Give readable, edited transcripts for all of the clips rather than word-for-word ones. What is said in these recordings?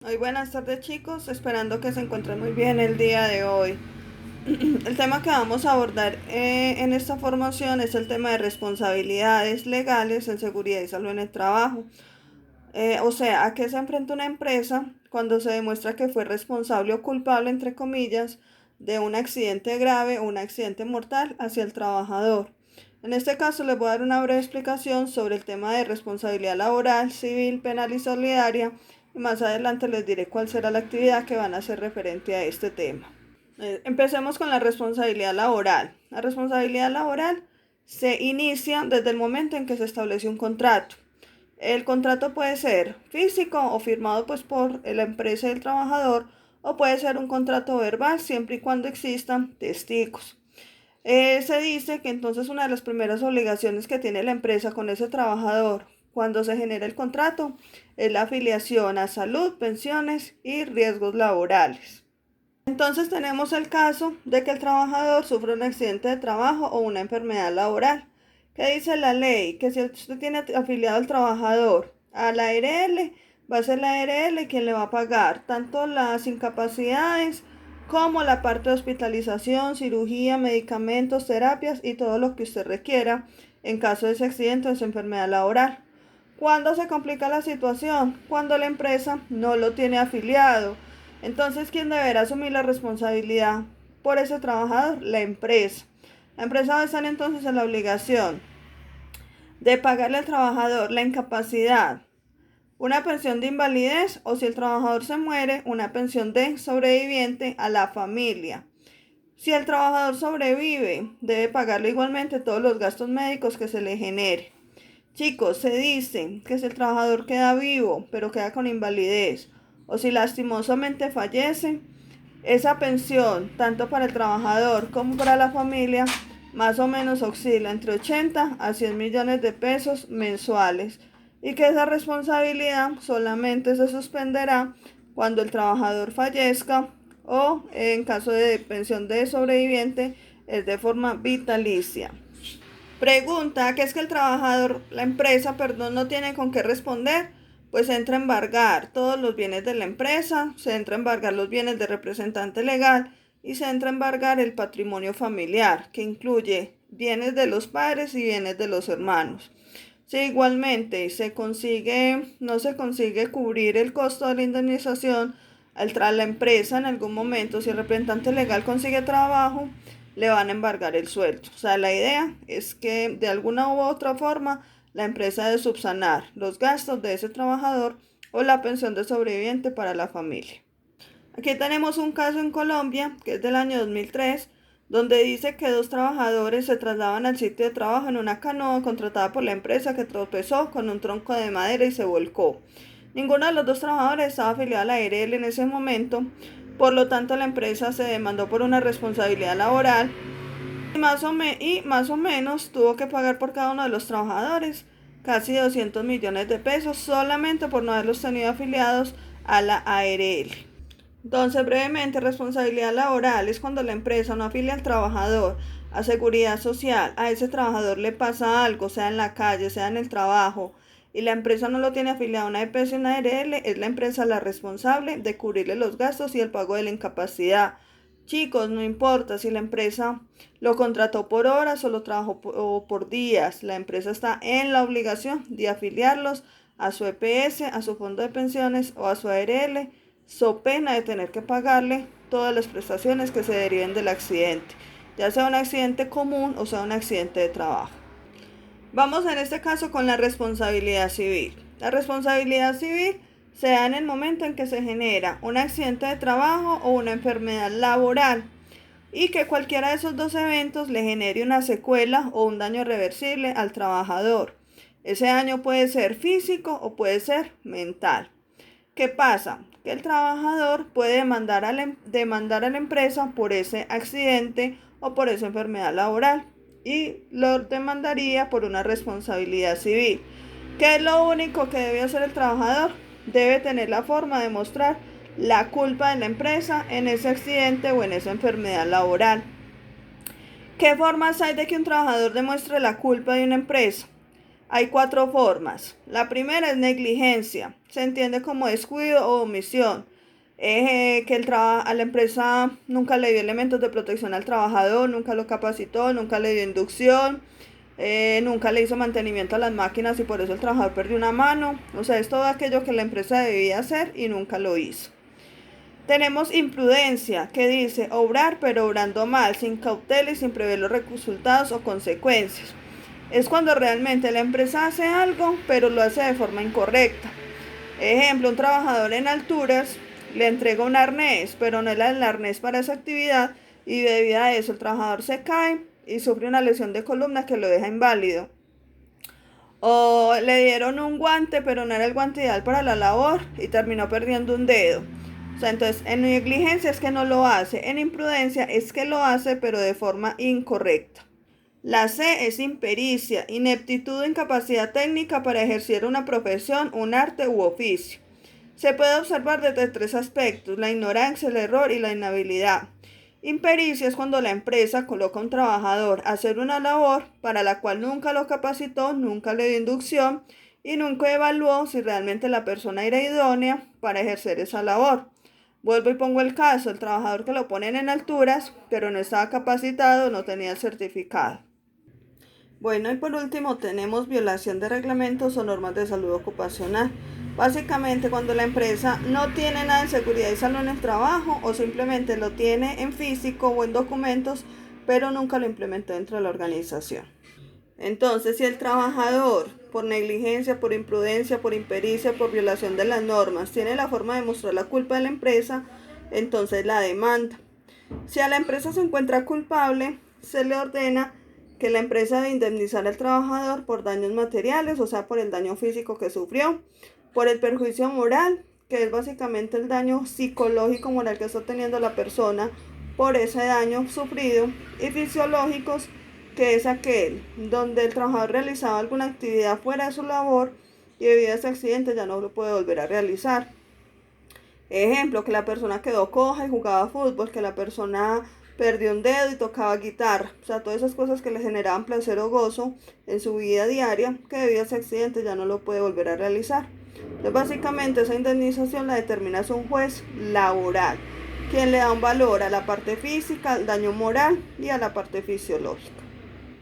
Muy buenas tardes chicos, esperando que se encuentren muy bien el día de hoy. El tema que vamos a abordar en esta formación es el tema de responsabilidades legales en seguridad y salud en el trabajo. O sea, ¿a qué se enfrenta una empresa cuando se demuestra que fue responsable o culpable, entre comillas, de un accidente grave o un accidente mortal hacia el trabajador? En este caso les voy a dar una breve explicación sobre el tema de responsabilidad laboral, civil, penal y solidaria, y más adelante les diré cuál será la actividad que van a hacer referente a este tema. Empecemos con la responsabilidad laboral. La responsabilidad laboral se inicia desde el momento en que se establece un contrato. El contrato puede ser físico o firmado por la empresa y el trabajador, o puede ser un contrato verbal siempre y cuando existan testigos. Se dice que entonces una de las primeras obligaciones que tiene la empresa con ese trabajador cuando se genera el contrato es la afiliación a salud, pensiones y riesgos laborales. Entonces tenemos el caso de que el trabajador sufre un accidente de trabajo o una enfermedad laboral. ¿Qué dice la ley? Que si usted tiene afiliado al trabajador a la ARL, va a ser la ARL quien le va a pagar tanto las incapacidades como la parte de hospitalización, cirugía, medicamentos, terapias y todo lo que usted requiera en caso de ese accidente o de esa enfermedad laboral. ¿Cuándo se complica la situación? Cuando la empresa no lo tiene afiliado. Entonces, ¿quién deberá asumir la responsabilidad por ese trabajador? La empresa. La empresa va a estar entonces en la obligación de pagarle al trabajador la incapacidad, una pensión de invalidez o si el trabajador se muere, una pensión de sobreviviente a la familia. Si el trabajador sobrevive, debe pagarle igualmente todos los gastos médicos que se le genere. Chicos, se dice que si el trabajador queda vivo, pero queda con invalidez, o si lastimosamente fallece, esa pensión, tanto para el trabajador como para la familia, más o menos oscila entre 80 a 100 millones de pesos mensuales, y que esa responsabilidad solamente se suspenderá cuando el trabajador fallezca o en caso de pensión de sobreviviente es de forma vitalicia. Pregunta, que es que la empresa, no tiene con qué responder, pues entra a embargar todos los bienes de la empresa, se entra a embargar los bienes del representante legal y se entra a embargar el patrimonio familiar, que incluye bienes de los padres y bienes de los hermanos. Si igualmente no se consigue cubrir el costo de la indemnización, la empresa en algún momento, si el representante legal consigue trabajo, le van a embargar el sueldo. O sea, la idea es que de alguna u otra forma la empresa debe subsanar los gastos de ese trabajador o la pensión de sobreviviente para la familia. Aquí tenemos un caso en Colombia, que es del año 2003, donde dice que dos trabajadores se trasladaban al sitio de trabajo en una canoa contratada por la empresa que tropezó con un tronco de madera y se volcó. Ninguno de los dos trabajadores estaba afiliado a la ARL en ese momento, por lo tanto la empresa se demandó por una responsabilidad laboral y más o menos tuvo que pagar por cada uno de los trabajadores casi 200 millones de pesos solamente por no haberlos tenido afiliados a la ARL. Entonces, brevemente, responsabilidad laboral es cuando la empresa no afilia al trabajador a seguridad social, a ese trabajador le pasa algo, sea en la calle, sea en el trabajo, y la empresa no lo tiene afiliado a una EPS o una ARL, es la empresa la responsable de cubrirle los gastos y el pago de la incapacidad. Chicos, no importa si la empresa lo contrató por horas o lo trabajó por días, la empresa está en la obligación de afiliarlos a su EPS, a su fondo de pensiones o a su ARL, so pena de tener que pagarle todas las prestaciones que se deriven del accidente, ya sea un accidente común o sea un accidente de trabajo. Vamos en este caso con la responsabilidad civil. La responsabilidad civil se da en el momento en que se genera un accidente de trabajo o una enfermedad laboral y que cualquiera de esos dos eventos le genere una secuela o un daño reversible al trabajador. Ese daño puede ser físico o puede ser mental. ¿Qué pasa? Que el trabajador puede demandar a la empresa por ese accidente o por esa enfermedad laboral y lo demandaría por una responsabilidad civil. ¿Qué es lo único que debe hacer el trabajador? Debe tener la forma de mostrar la culpa de la empresa en ese accidente o en esa enfermedad laboral. ¿Qué formas hay de que un trabajador demuestre la culpa de una empresa? Hay 4 formas. La primera es negligencia. se entiende como descuido o omisión. Que a la empresa nunca le dio elementos de protección al trabajador, nunca lo capacitó, nunca le dio inducción, nunca le hizo mantenimiento a las máquinas y por eso el trabajador perdió una mano. O sea, es todo aquello que la empresa debía hacer y nunca lo hizo. Tenemos imprudencia, que dice obrar pero obrando mal, sin cautela y sin prever los resultados o consecuencias. Es cuando realmente la empresa hace algo pero lo hace de forma incorrecta. Ejemplo, un trabajador en alturas le entrega un arnés, pero no era el arnés para esa actividad y debido a eso el trabajador se cae y sufre una lesión de columna que lo deja inválido. O le dieron un guante, pero no era el guante ideal para la labor y terminó perdiendo un dedo. O sea, entonces, en negligencia es que no lo hace, en imprudencia es que lo hace, pero de forma incorrecta. La C es impericia, ineptitud o incapacidad técnica para ejercer una profesión, un arte u oficio. Se puede observar desde 3 aspectos: la ignorancia, el error y la inhabilidad. Impericia es cuando la empresa coloca a un trabajador a hacer una labor para la cual nunca lo capacitó, nunca le dio inducción y nunca evaluó si realmente la persona era idónea para ejercer esa labor. Vuelvo y pongo el caso: el trabajador que lo ponen en alturas, pero no estaba capacitado, no tenía el certificado. Bueno, y por último tenemos violación de reglamentos o normas de salud ocupacional. Básicamente cuando la empresa no tiene nada de seguridad y salud en el trabajo o simplemente lo tiene en físico o en documentos, pero nunca lo implementó dentro de la organización. Entonces, si el trabajador, por negligencia, por imprudencia, por impericia, por violación de las normas, tiene la forma de mostrar la culpa de la empresa, entonces la demanda. Si a la empresa se encuentra culpable, se le ordena que la empresa debe indemnizar al trabajador por daños materiales, o sea, por el daño físico que sufrió, por el perjuicio moral, que es básicamente el daño psicológico moral que está teniendo la persona por ese daño sufrido, y fisiológicos, que es aquel donde el trabajador realizaba alguna actividad fuera de su labor y debido a ese accidente ya no lo puede volver a realizar. Ejemplo, que la persona quedó coja y jugaba fútbol, que la persona perdió un dedo y tocaba guitarra. O sea, todas esas cosas que le generaban placer o gozo en su vida diaria, que debido a ese accidente ya no lo puede volver a realizar. Entonces, básicamente esa indemnización la determina un juez laboral, quien le da un valor a la parte física, al daño moral y a la parte fisiológica.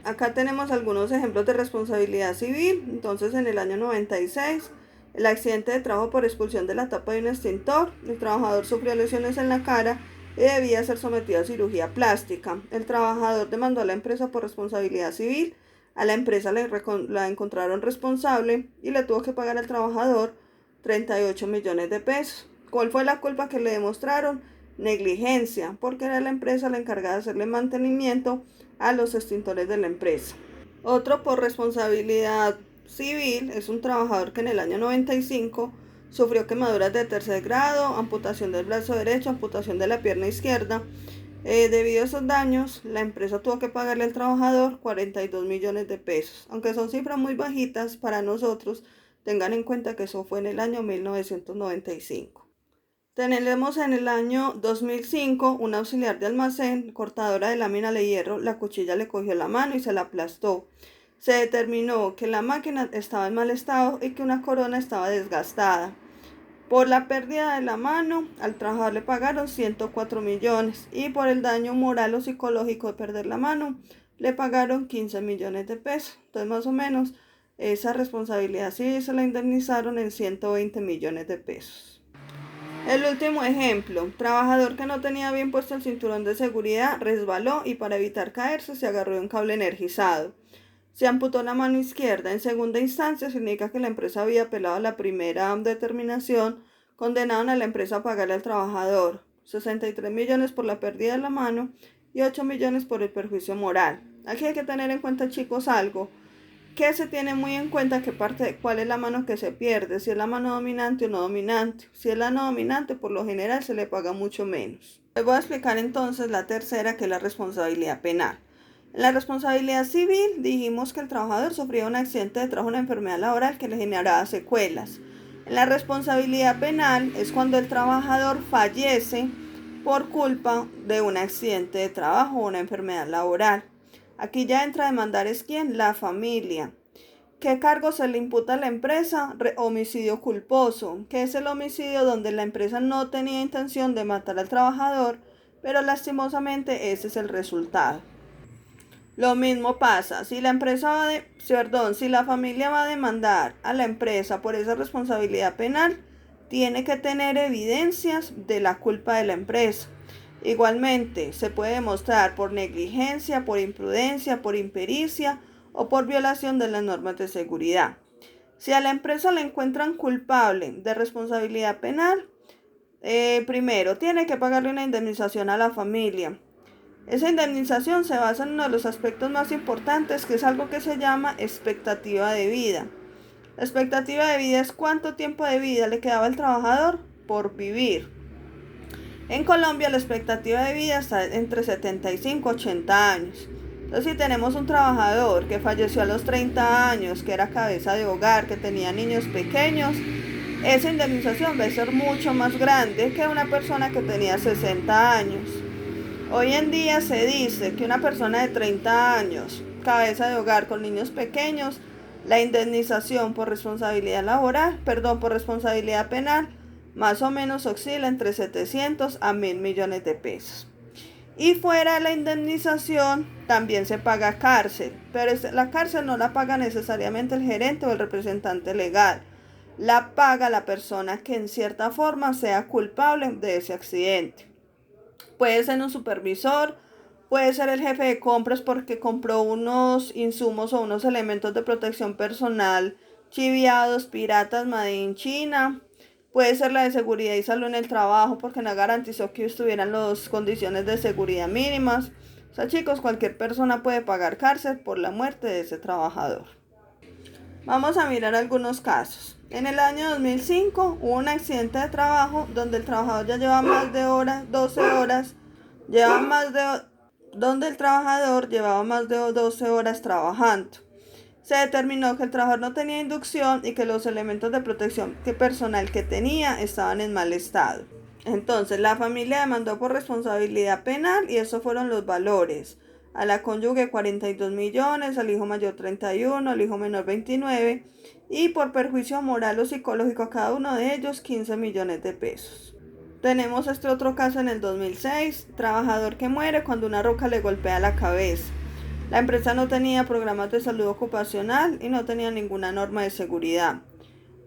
Acá tenemos algunos ejemplos de responsabilidad civil. Entonces, en el año 96, el accidente de trabajo por expulsión de la tapa de un extintor, el trabajador sufrió lesiones en la cara y debía ser sometido a cirugía plástica. El trabajador demandó a la empresa por responsabilidad civil. A la empresa la encontraron responsable y le tuvo que pagar al trabajador 38 millones de pesos. ¿Cuál fue la culpa que le demostraron? Negligencia, porque era la empresa la encargada de hacerle mantenimiento a los extintores de la empresa. Otro por responsabilidad civil es un trabajador que en el año 95 sufrió quemaduras de 3er grado, amputación del brazo derecho, amputación de la pierna izquierda. Debido a esos daños, la empresa tuvo que pagarle al trabajador 42 millones de pesos. Aunque son cifras muy bajitas para nosotros, tengan en cuenta que eso fue en el año 1995. Tenemos en el año 2005 un auxiliar de almacén, cortadora de lámina de hierro, la cuchilla le cogió la mano y se la aplastó. Se determinó que la máquina estaba en mal estado y que una corona estaba desgastada. Por la pérdida de la mano, al trabajador le pagaron 104 millones y por el daño moral o psicológico de perder la mano, le pagaron 15 millones de pesos. Entonces, más o menos, esa responsabilidad sí se la indemnizaron en 120 millones de pesos. El último ejemplo: trabajador que no tenía bien puesto el cinturón de seguridad, resbaló y para evitar caerse se agarró de un cable energizado. Se amputó la mano izquierda. En segunda instancia se indica que la empresa había apelado a la primera determinación. Condenaron a la empresa a pagarle al trabajador 63 millones por la pérdida de la mano y 8 millones por el perjuicio moral. Aquí hay que tener en cuenta, chicos, algo que se tiene muy en cuenta: cuál es la mano que se pierde, si es la mano dominante o no dominante. Si es la no dominante, por lo general se le paga mucho menos. Les voy a explicar entonces la tercera, que es la responsabilidad penal. En la responsabilidad civil dijimos que el trabajador sufría un accidente de trabajo, una enfermedad laboral que le generaba secuelas. En la responsabilidad penal es cuando el trabajador fallece por culpa de un accidente de trabajo o una enfermedad laboral. Aquí ya entra a demandar es quién, la familia. ¿Qué cargo se le imputa a la empresa? Homicidio culposo, que es el homicidio donde la empresa no tenía intención de matar al trabajador, pero lastimosamente ese es el resultado. Lo mismo pasa, si la familia va a demandar a la empresa por esa responsabilidad penal, tiene que tener evidencias de la culpa de la empresa. Igualmente, se puede demostrar por negligencia, por imprudencia, por impericia o por violación de las normas de seguridad. Si a la empresa le encuentran culpable de responsabilidad penal, primero tiene que pagarle una indemnización a la familia. Esa indemnización se basa en uno de los aspectos más importantes, que es algo que se llama expectativa de vida. La expectativa de vida es cuánto tiempo de vida le quedaba al trabajador por vivir. En Colombia la expectativa de vida está entre 75 y 80 años. Entonces, si tenemos un trabajador que falleció a los 30 años, que era cabeza de hogar, que tenía niños pequeños, esa indemnización va a ser mucho más grande que una persona que tenía 60 años. Hoy en día se dice que una persona de 30 años, cabeza de hogar con niños pequeños, la indemnización por por responsabilidad penal, más o menos oscila entre 700 a 1.000 millones de pesos. Y fuera de la indemnización también se paga cárcel, pero la cárcel no la paga necesariamente el gerente o el representante legal, la paga la persona que en cierta forma sea culpable de ese accidente. Puede ser un supervisor, puede ser el jefe de compras porque compró unos insumos o unos elementos de protección personal chiviados, piratas, made in China. Puede ser la de seguridad y salud en el trabajo porque no garantizó que estuvieran las condiciones de seguridad mínimas. O sea, chicos, cualquier persona puede pagar cárcel por la muerte de ese trabajador. Vamos a mirar algunos casos. En el año 2005 hubo un accidente de trabajo donde el trabajador ya lleva más de 12 horas, donde el trabajador llevaba más de 12 horas trabajando. Se determinó que el trabajador no tenía inducción y que los elementos de protección personal que tenía estaban en mal estado. Entonces, la familia demandó por responsabilidad penal y esos fueron los valores. A la cónyuge 42 millones, al hijo mayor 31, al hijo menor 29 y por perjuicio moral o psicológico a cada uno de ellos 15 millones de pesos. Tenemos este otro caso en el 2006, trabajador que muere cuando una roca le golpea la cabeza. La empresa no tenía programas de salud ocupacional y no tenía ninguna norma de seguridad.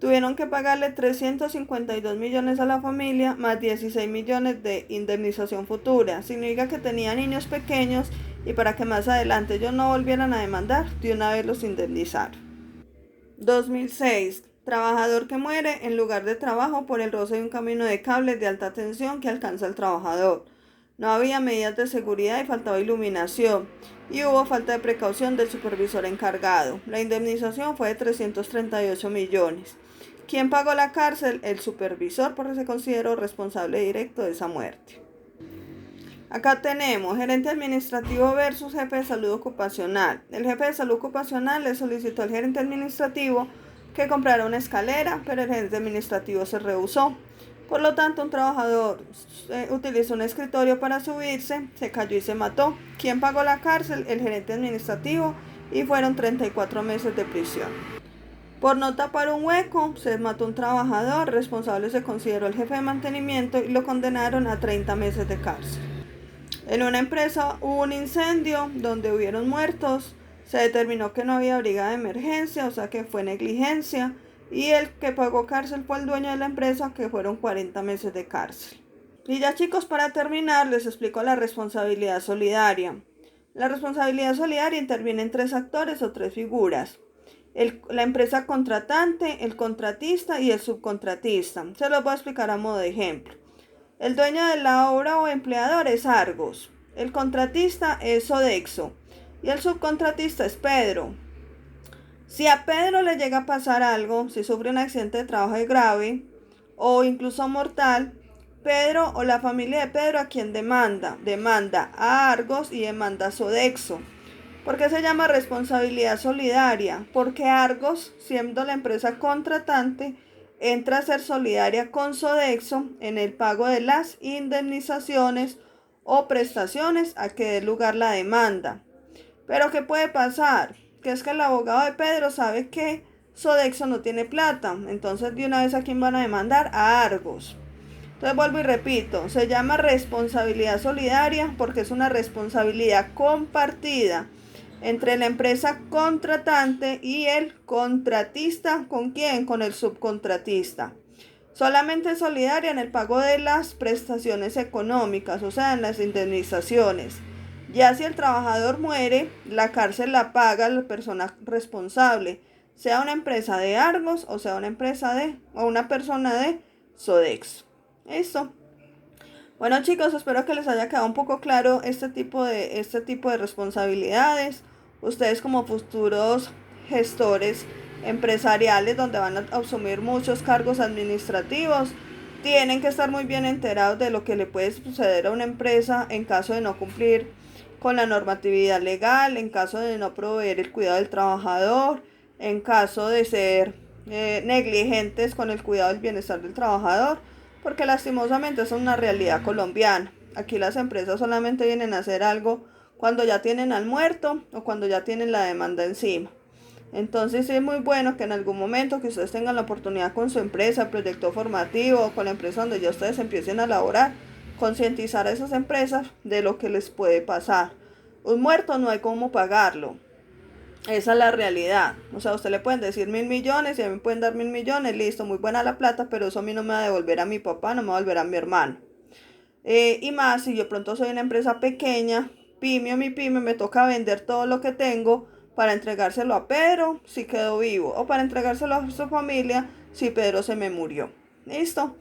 Tuvieron que pagarle 352 millones a la familia, más 16 millones de indemnización futura. Significa que tenía niños pequeños y para que más adelante ellos no volvieran a demandar, de una vez los indemnizaron. 2006. Trabajador que muere en lugar de trabajo por el roce de un camino de cables de alta tensión que alcanza al trabajador. No había medidas de seguridad y faltaba iluminación. Y hubo falta de precaución del supervisor encargado. La indemnización fue de 338 millones. ¿Quién pagó la cárcel? El supervisor, porque se consideró responsable directo de esa muerte. Acá tenemos gerente administrativo versus jefe de salud ocupacional. El jefe de salud ocupacional le solicitó al gerente administrativo que comprara una escalera, pero el gerente administrativo se rehusó. Por lo tanto, un trabajador utilizó un escritorio para subirse, se cayó y se mató. ¿Quién pagó la cárcel? El gerente administrativo y fueron 34 meses de prisión. Por no tapar un hueco, se mató un trabajador, responsable se consideró el jefe de mantenimiento y lo condenaron a 30 meses de cárcel. En una empresa hubo un incendio donde hubieron muertos, se determinó que no había brigada de emergencia, o sea que fue negligencia, y el que pagó cárcel fue el dueño de la empresa, que fueron 40 meses de cárcel. Y ya chicos, para terminar, les explico la responsabilidad solidaria. La responsabilidad solidaria interviene en 3 actores o 3 figuras. La empresa contratante, el contratista y el subcontratista. Se los voy a explicar a modo de ejemplo. El dueño de la obra o empleador es Argos, el contratista es Sodexo y el subcontratista es Pedro. Si a Pedro le llega a pasar algo, si sufre un accidente de trabajo grave o incluso mortal, Pedro o la familia de Pedro, ¿a quién demanda? Demanda a Argos y demanda a Sodexo. ¿Por qué se llama responsabilidad solidaria? Porque Argos, siendo la empresa contratante, entra a ser solidaria con Sodexo en el pago de las indemnizaciones o prestaciones a que dé lugar la demanda. Pero ¿qué puede pasar? que es que el abogado de Pedro sabe que Sodexo no tiene plata. Entonces de una vez a quién van a demandar, a Argos. Entonces vuelvo y repito, se llama responsabilidad solidaria porque es una responsabilidad compartida entre la empresa contratante y el contratista. ¿Con quién? Con el subcontratista. Solamente es solidaria en el pago de las prestaciones económicas, o sea, en las indemnizaciones. Ya si el trabajador muere, la cárcel la paga la persona responsable, sea una empresa de Argos o sea una persona de Sodexo. Eso. Bueno, chicos, espero que les haya quedado un poco claro este tipo de responsabilidades. Ustedes como futuros gestores empresariales donde van a asumir muchos cargos administrativos, tienen que estar muy bien enterados de lo que le puede suceder a una empresa en caso de no cumplir con la normatividad legal, en caso de no proveer el cuidado del trabajador, en caso de ser negligentes con el cuidado del bienestar del trabajador, porque lastimosamente es una realidad colombiana. Aquí las empresas solamente vienen a hacer algo cuando ya tienen al muerto o cuando ya tienen la demanda encima. Entonces sí es muy bueno que en algún momento que ustedes tengan la oportunidad con su empresa, proyecto formativo o con la empresa donde ya ustedes empiecen a laborar, concientizar a esas empresas de lo que les puede pasar. Un muerto no hay cómo pagarlo. Esa es la realidad. O sea, a usted le pueden decir 1.000.000.000 y a mí me pueden dar 1.000.000.000, listo, muy buena la plata, pero eso a mí no me va a devolver a mi papá, no me va a devolver a mi hermano. Y más, si yo pronto soy una empresa pequeña, pyme o mi pyme, me toca vender todo lo que tengo para entregárselo a Pedro si quedó vivo, o para entregárselo a su familia si Pedro se me murió. ¿Listo?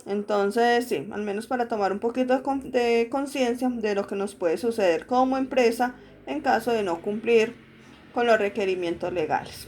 Entonces, sí, al menos para tomar un poquito de conciencia de lo que nos puede suceder como empresa en caso de no cumplir con los requerimientos legales.